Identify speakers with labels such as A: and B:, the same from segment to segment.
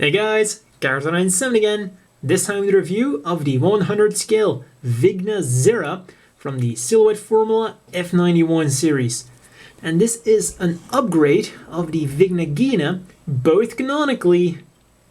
A: Hey guys, Gareth97 again, this time with a review of the 100 scale Vigna Zirah from the Silhouette Formula F91 series. And this is an upgrade of the Vigna Zirah, both canonically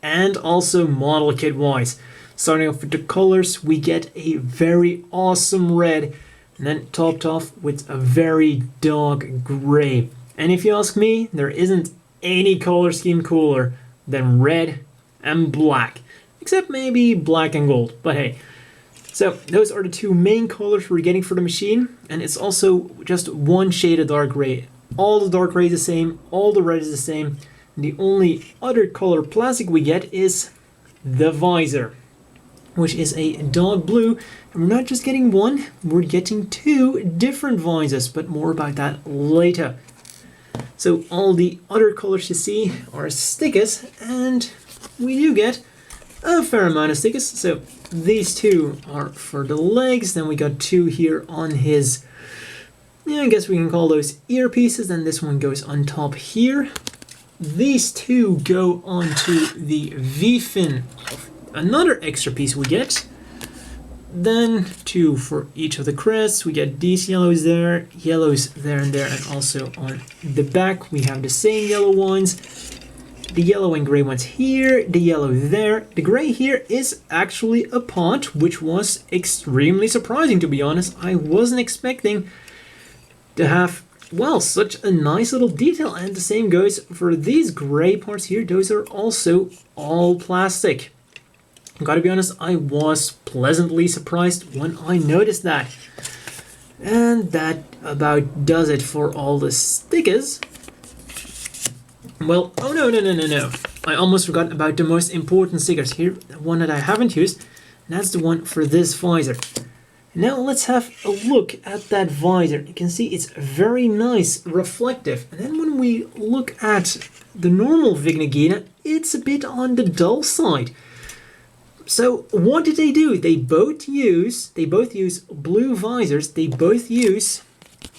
A: and also model kit wise. Starting off with the colors, we get a very awesome red, and then topped off with a very dark gray. And if you ask me, there isn't any color scheme cooler than red and black, except maybe black and gold, but hey. So those are the two main colors we're getting for the machine, and it's also just one shade of dark gray. All the dark gray is the same, all the red is the same. The only other color plastic we get is the visor, which is a dark blue, and we're not just getting one, we're getting two different visors, but more about that later. So all the other colors you see are stickers, and we do get a fair amount of stickers. So these two are for the legs, then we got two here on his, I guess we can call those earpieces, and this one goes on top here. These two go onto the V-fin, another extra piece we get. Then two for each of the crests. We get these yellows there and there, and also on the back we have the same yellow ones. The yellow and gray ones here, the yellow there. The gray here is actually a pot, which was extremely surprising, to be honest. I wasn't expecting to have, well, such a nice little detail, and the same goes for these gray parts here. Those are also all plastic. Gotta be honest, I was pleasantly surprised when I noticed that. And that about does it for all the stickers. Well, oh no. I almost forgot about the most important stickers here, the one that I haven't used, and that's the one for this visor. Now let's have a look at that visor. You can see it's very nice, reflective. And then when we look at the normal Vigna Zirah, it's a bit on the dull side. So what did they do? They both use blue visors. They both use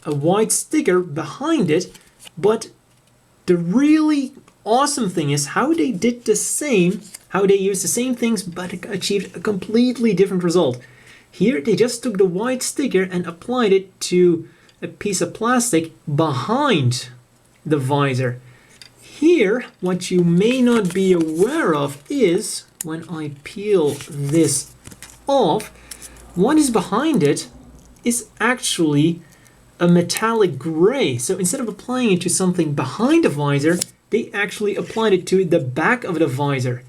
A: a white sticker behind it. But the really awesome thing is how they did the same, how they used the same things but achieved a completely different result. Here they just took the white sticker and applied it to a piece of plastic behind the visor. Here, what you may not be aware of is, when I peel this off, what is behind it is actually a metallic gray. So instead of applying it to something behind the visor, they actually applied it to the back of the visor,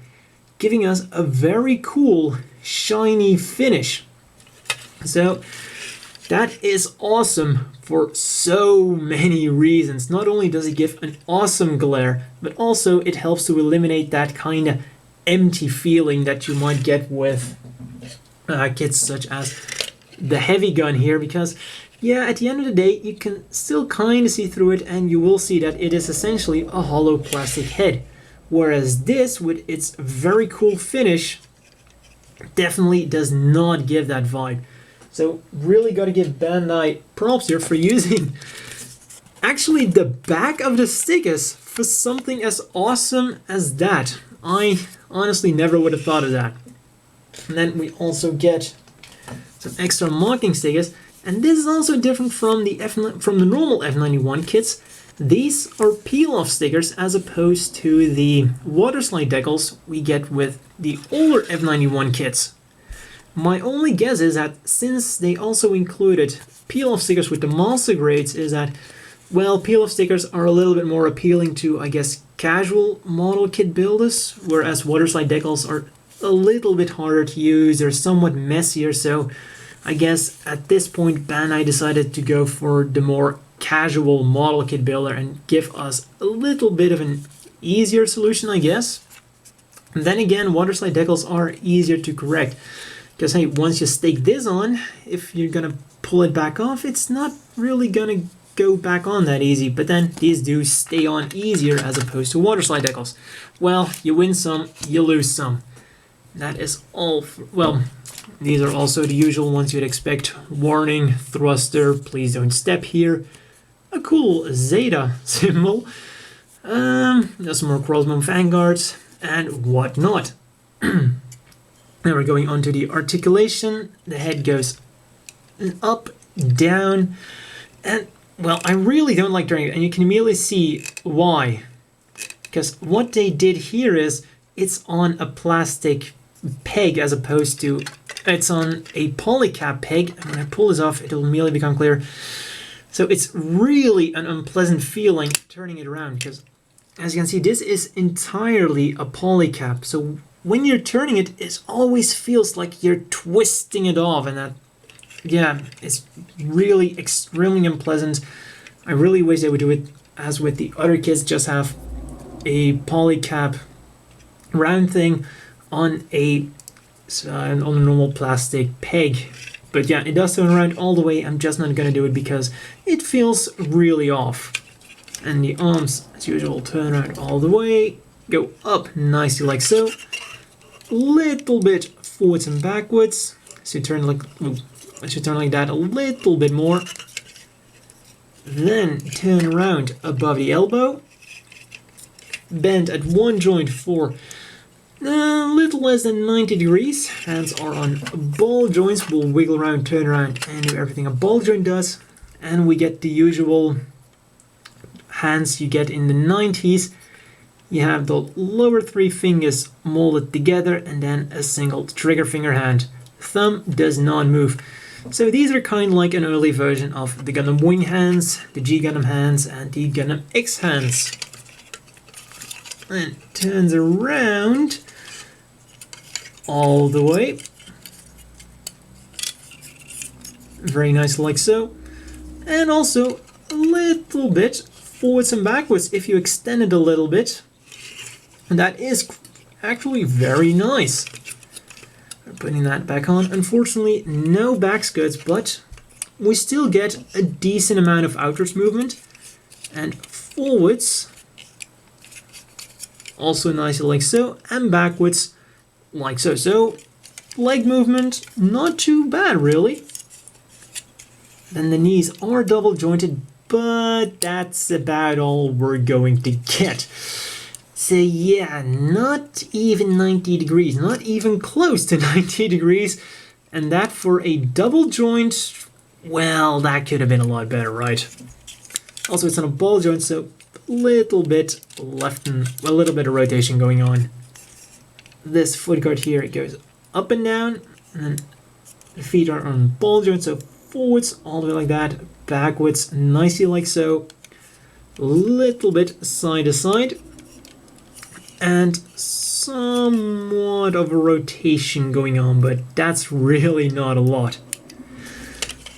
A: giving us a very cool shiny finish. So that is awesome for so many reasons. Not only does it give an awesome glare, but also it helps to eliminate that kind of empty feeling that you might get with kits such as the heavy gun here, because yeah, at the end of the day you can still kind of see through it, and you will see that it is essentially a hollow plastic head, whereas this, with its very cool finish, definitely does not give that vibe. So really got to give Bandai props here for using actually the back of the stickers for something as awesome as that. I honestly never would have thought of that. And then we also get some extra marking stickers, and this is also different from the normal F91 kits. These are peel-off stickers as opposed to the water slide decals we get with the older F91 kits. My only guess is that since they also included peel-off stickers with the master grades, is that, well, peel-off stickers are a little bit more appealing to, I guess, casual model kit builders, whereas waterslide decals are a little bit harder to use, they're somewhat messier, so I guess at this point Bandai decided to go for the more casual model kit builder and give us a little bit of an easier solution, I guess. And then again, waterslide decals are easier to correct, because hey, once you stick this on, if you're gonna pull it back off, it's not really gonna go back on that easy, but then these do stay on easier as opposed to water slide decals. Well, you win some, you lose some. That is all well, these are also the usual ones you'd expect. Warning, thruster, please don't step here. A cool Zeta symbol. There's some more crossbow vanguards. and whatnot. Now we're going on to the articulation. The head goes up, down, and well, I really don't like turning it, and you can immediately see why. Because what they did here is it's on a plastic peg as opposed to it's on a polycap peg. And when I pull this off, it'll immediately become clear. So it's really an unpleasant feeling turning it around because, as you can see, this is entirely a polycap. So when you're turning it, it always feels like you're twisting it off, and that, yeah, it's really extremely unpleasant. I really wish they would do it as with the other kits, just have a polycap round thing on a normal plastic peg. But yeah, it does turn around all the way. I'm just not going to do it because it feels really off. And the arms, as usual, turn around all the way, go up nicely like so. Little bit forwards and backwards. So you turn like, I should turn like that a little bit more. Then turn around above the elbow. Bend at one joint for a little less than 90 degrees. Hands are on ball joints. We'll wiggle around, turn around, and do everything a ball joint does. And we get the usual hands you get in the 90s. You have the lower three fingers molded together and then a single trigger finger hand. Thumb does not move. So these are kind of like an early version of the Gundam Wing hands, the G Gundam hands, and the Gundam X hands. And turns around all the way. Very nice like so. And also a little bit forwards and backwards if you extend it a little bit. And that is actually very nice. Putting that back on. Unfortunately, no back skirts, but we still get a decent amount of outwards movement. And forwards, also nicely like so, and backwards like so. So, leg movement, not too bad really. Then the knees are double jointed, but that's about all we're going to get. So yeah, not even 90 degrees, not even close to 90 degrees. And that for a double joint, well, that could have been a lot better, right? Also, it's on a ball joint, so a little bit left and a little bit of rotation going on. This foot guard here, it goes up and down, and the feet are on ball joint, so forwards all the way like that, backwards nicely like so, a little bit side to side. And somewhat of a rotation going on, but that's really not a lot.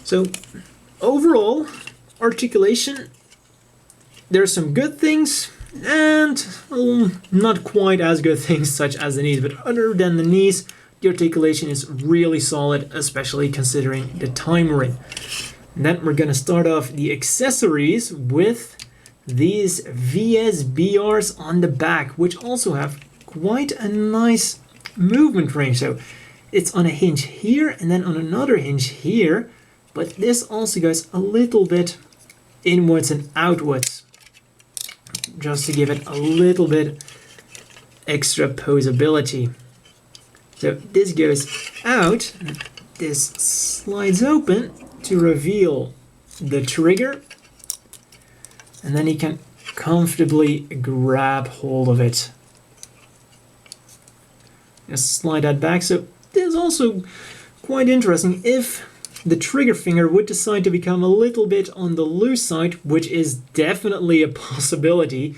A: So overall, articulation, there's some good things and not quite as good things such as the knees, but other than the knees, the articulation is really solid, especially considering the time we're in. And then we're going to start off the accessories with these VSBRs on the back, which also have quite a nice movement range. So it's on a hinge here and then on another hinge here, but this also goes a little bit inwards and outwards, just to give it a little bit extra posability. So this goes out, this slides open to reveal the trigger. And then you can comfortably grab hold of it. Just slide that back. So this is also quite interesting. If the trigger finger would decide to become a little bit on the loose side, which is definitely a possibility,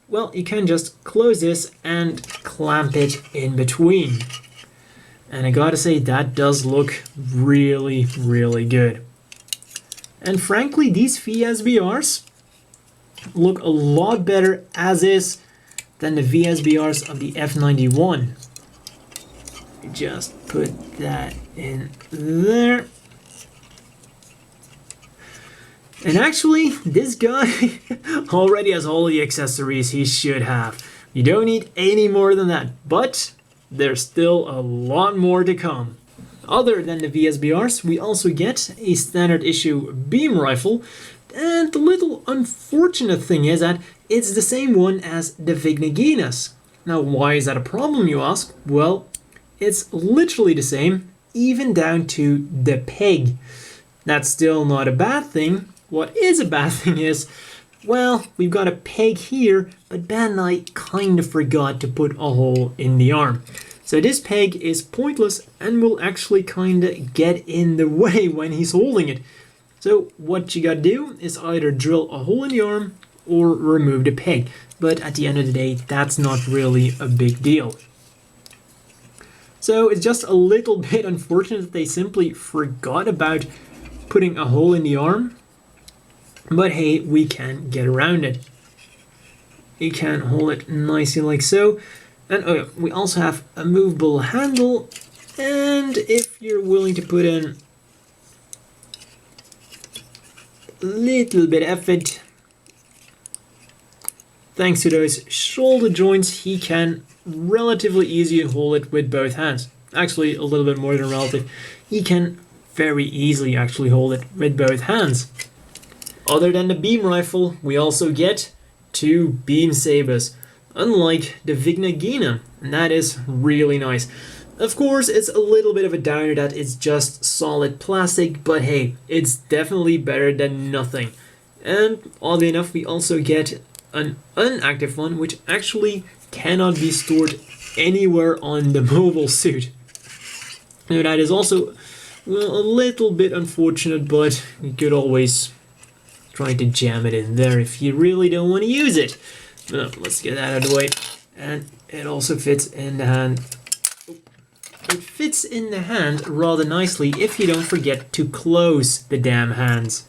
A: well, you can just close this and clamp it in between. And I gotta say, that does look really, really good. And frankly, these VSBRs look a lot better as is than the VSBRs of the F91. Just put that in there. And actually, this guy already has all the accessories he should have. You don't need any more than that, but there's still a lot more to come. Other than the VSBRs, we also get a standard issue beam rifle. And the little unfortunate thing is that it's the same one as the Vigna Zirahs. Now, why is that a problem, you ask? Well, it's literally the same, even down to the peg. That's still not a bad thing. What is a bad thing is, well, we've got a peg here, but Bandai kind of forgot to put a hole in the arm. So this peg is pointless and will actually kind of get in the way when he's holding it. So what you gotta do is either drill a hole in the arm or remove the peg. But at the end of the day, that's not really a big deal. So it's just a little bit unfortunate that they simply forgot about putting a hole in the arm. But hey, we can get around it. You can hold it nicely like so. And oh yeah, we also have a movable handle. And if you're willing to put in a little bit of effort, thanks to those shoulder joints, he can relatively easily hold it with both hands. Actually, a little bit more than relative. He can very easily actually hold it with both hands. Other than the beam rifle, we also get 2 beam sabers, unlike the Vigna Zirah, and that is really nice. Of course, it's a little bit of a downer that it's just solid plastic, but hey, it's definitely better than nothing. And oddly enough, we also get an inactive one, which actually cannot be stored anywhere on the mobile suit. Now that is also, well, a little bit unfortunate, but you could always try to jam it in there if you really don't want to use it. No, let's get that out of the way. And it also fits in the hand. It fits in the hand rather nicely if you don't forget to close the damn hands.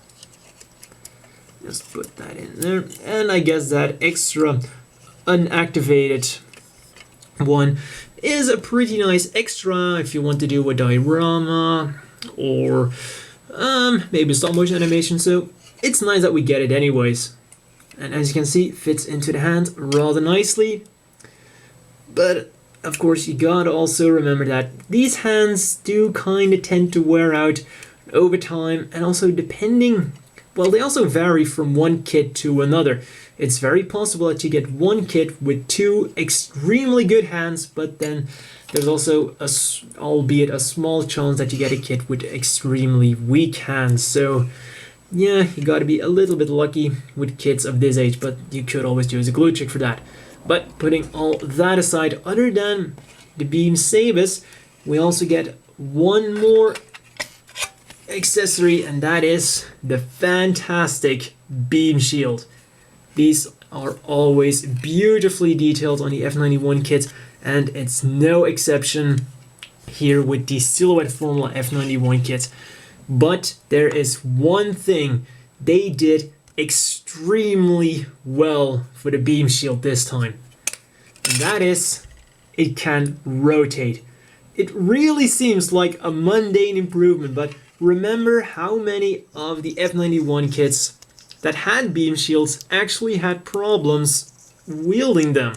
A: Just put that in there. And I guess that extra unactivated one is a pretty nice extra if you want to do a diorama or maybe stop motion animation. So it's nice that we get it anyways. And as you can see, it fits into the hand rather nicely. But of course, you gotta also remember that these hands do kind of tend to wear out over time, and also depending, well, they also vary from one kit to another. It's very possible that you get one kit with 2 extremely good hands, but then there's also, albeit a small chance that you get a kit with extremely weak hands. So yeah, you gotta be a little bit lucky with kits of this age, but you could always use a glue trick for that. But putting all that aside, other than the beam sabers, we also get one more accessory, and that is the fantastic beam shield. These are always beautifully detailed on the F91 kits, and it's no exception here with the Silhouette Formula F91 kits. But there is one thing they did extremely well for the beam shield this time, and that is it can rotate. It really seems like a mundane improvement, but remember how many of the F91 kits that had beam shields actually had problems wielding them.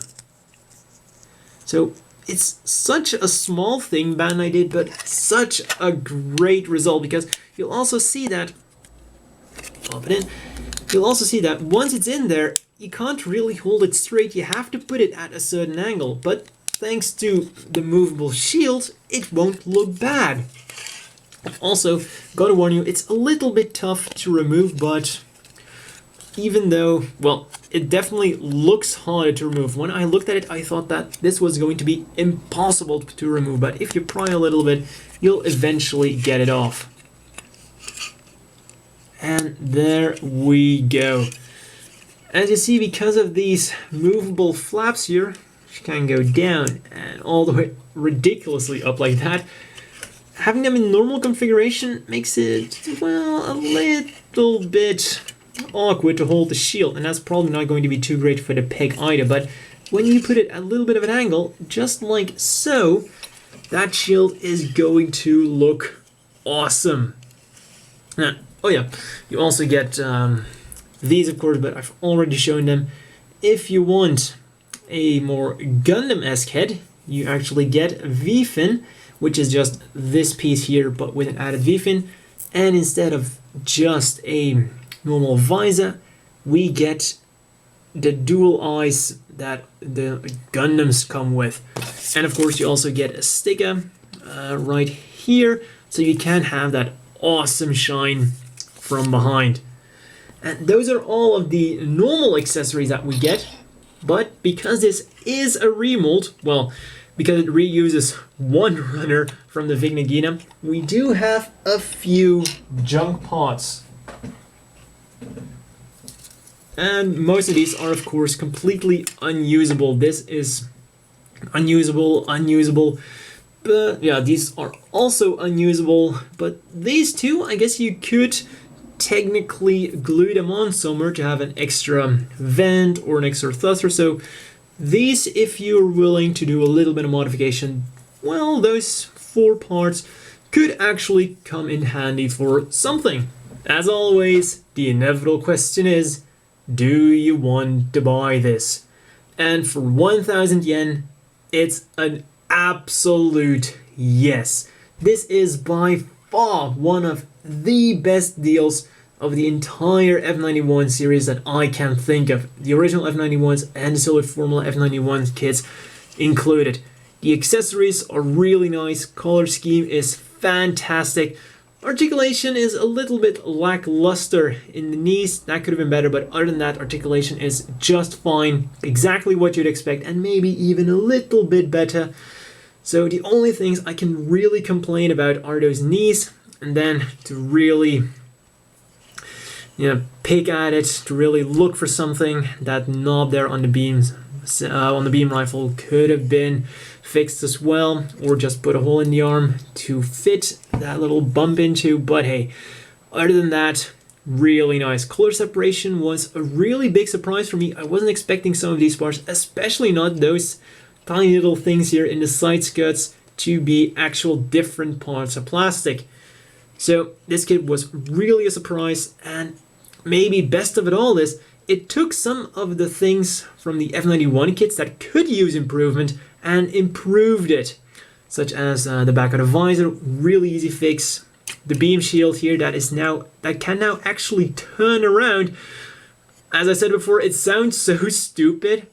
A: So it's such a small thing Bandai did, but such a great result, because you'll also see that, pop it in, you'll also see that once it's in there, you can't really hold it straight, you have to put it at a certain angle, but thanks to the movable shield, it won't look bad. Also, gotta warn you, it's a little bit tough to remove, but even though, well, it definitely looks harder to remove. When I looked at it, I thought that this was going to be impossible to remove, but if you pry a little bit, you'll eventually get it off. And there we go. As you see, because of these movable flaps here, which can go down and all the way ridiculously up like that, having them in normal configuration makes it, well, a little bit awkward to hold the shield, and that's probably not going to be too great for the peg either. But when you put it at a little bit of an angle, just like so, that shield is going to look awesome. Now, oh yeah, you also get these, of course, but I've already shown them. If you want a more Gundam-esque head, you actually get a V-fin, which is just this piece here, but with an added V-fin. And instead of just a normal visor, we get the dual eyes that the Gundams come with. And of course you also get a sticker right here, so you can have that awesome shine from behind. And those are all of the normal accessories that we get, but because this is a remold, well, because it reuses one runner from the Vigna Zirah, we do have a few junk parts. And most of these are of course completely unusable. This is unusable, but yeah, these are also unusable, but these two, I guess you could technically glue them on somewhere to have an extra vent or an extra thruster. So these, if you're willing to do a little bit of modification, well, those 4 parts could actually come in handy for something. As always, the inevitable question is, do you want to buy this? And for 1,000 yen, it's an absolute yes. This is by far one of the best deals of the entire F91 series that I can think of. The original F91s and the Solid Formula F91 kits included. The accessories are really nice, color scheme is fantastic. Articulation is a little bit lackluster in the knees, that could have been better, but other than that, articulation is just fine, exactly what you'd expect, and maybe even a little bit better. So the only things I can really complain about are those knees, and then to really pick at it, to really look for something, that knob there on the beams, on the beam rifle could have been fixed as well, or just put a hole in the arm to fit that little bump into. But hey, other than that, really nice. Color separation was a really big surprise for me. I wasn't expecting some of these parts, especially not those tiny little things here in the side skirts, to be actual different parts of plastic. So this kit was really a surprise, and maybe best of it all is it took some of the things from the F91 kits that could use improvement and improved it, such as the back of the visor, really easy fix. The beam shield here that can now actually turn around. As I said before, it sounds so stupid.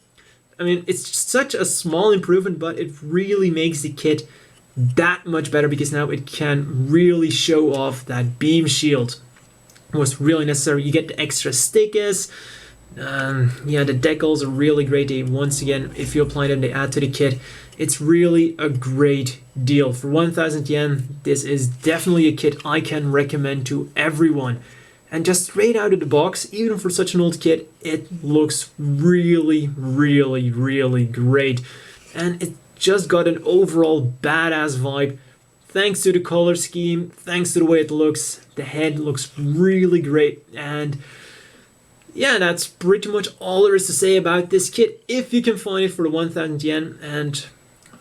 A: I mean, it's such a small improvement, but it really makes the kit that much better because now it can really show off that beam shield. It was really necessary. You get the extra stickers. Yeah, the decals are really great. Once again, if you apply them, they add to the kit. It's really a great deal. For 1,000 yen, this is definitely a kit I can recommend to everyone. And just straight out of the box, even for such an old kit, it looks really, really, really great. And it just got an overall badass vibe. Thanks to the color scheme, thanks to the way it looks, the head looks really great. And yeah, that's pretty much all there is to say about this kit, if you can find it for the 1,000 yen. And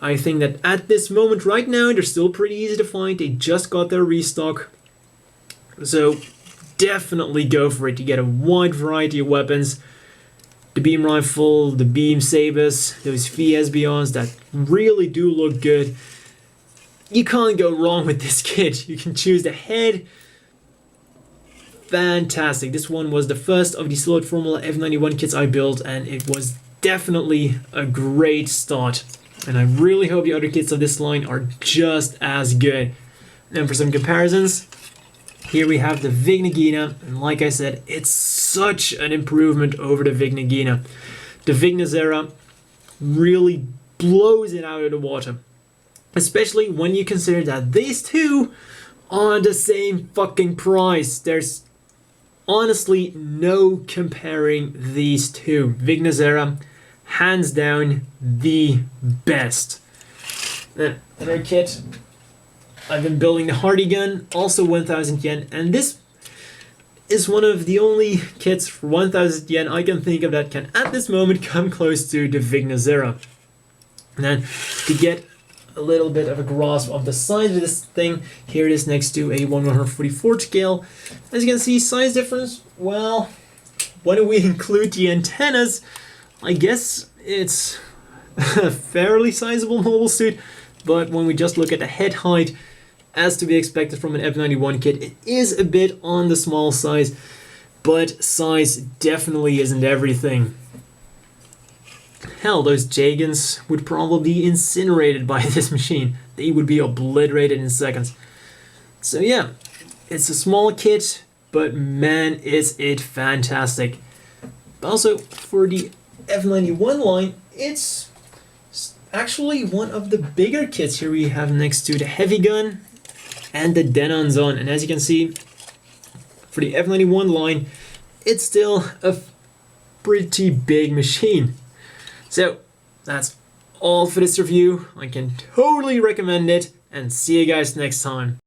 A: I think that at this moment right now, they're still pretty easy to find. They just got their restock. So definitely go for it. You get a wide variety of weapons. The beam rifle, the beam sabers, those VSBRs that really do look good. You can't go wrong with this kit. You can choose the head. Fantastic. This one was the first of the Solid Formula F91 kits I built, and it was definitely a great start. And I really hope the other kits of this line are just as good. And for some comparisons, here we have the Vigna Zirah, and like I said, it's such an improvement over the Vigna Zirah. The Vigna Zirah really blows it out of the water. Especially when you consider that these two are the same fucking price. There's honestly no comparing these two. Vigna Zirah, hands down the best. Another kit, I've been building the Hardy gun, also 1,000 yen, and this is one of the only kits for 1,000 yen I can think of that can at this moment come close to the Vigna Zirah. And then to get a little bit of a grasp of the size of this thing, here it is next to a 1/144 scale. As you can see, size difference, well, when we include the antennas, I guess it's a fairly sizable mobile suit, but when we just look at the head height, as to be expected from an F91 kit, it is a bit on the small size, but size definitely isn't everything. Hell, those Jagans would probably be incinerated by this machine. They would be obliterated in seconds. So yeah, it's a small kit, but man, is it fantastic. Also, for the F91 line, it's actually one of the bigger kits here we have next to the heavy gun and the Denon's on. And as you can see, for the F91 line, it's still a pretty big machine. So that's all for this review. I can totally recommend it, and see you guys next time.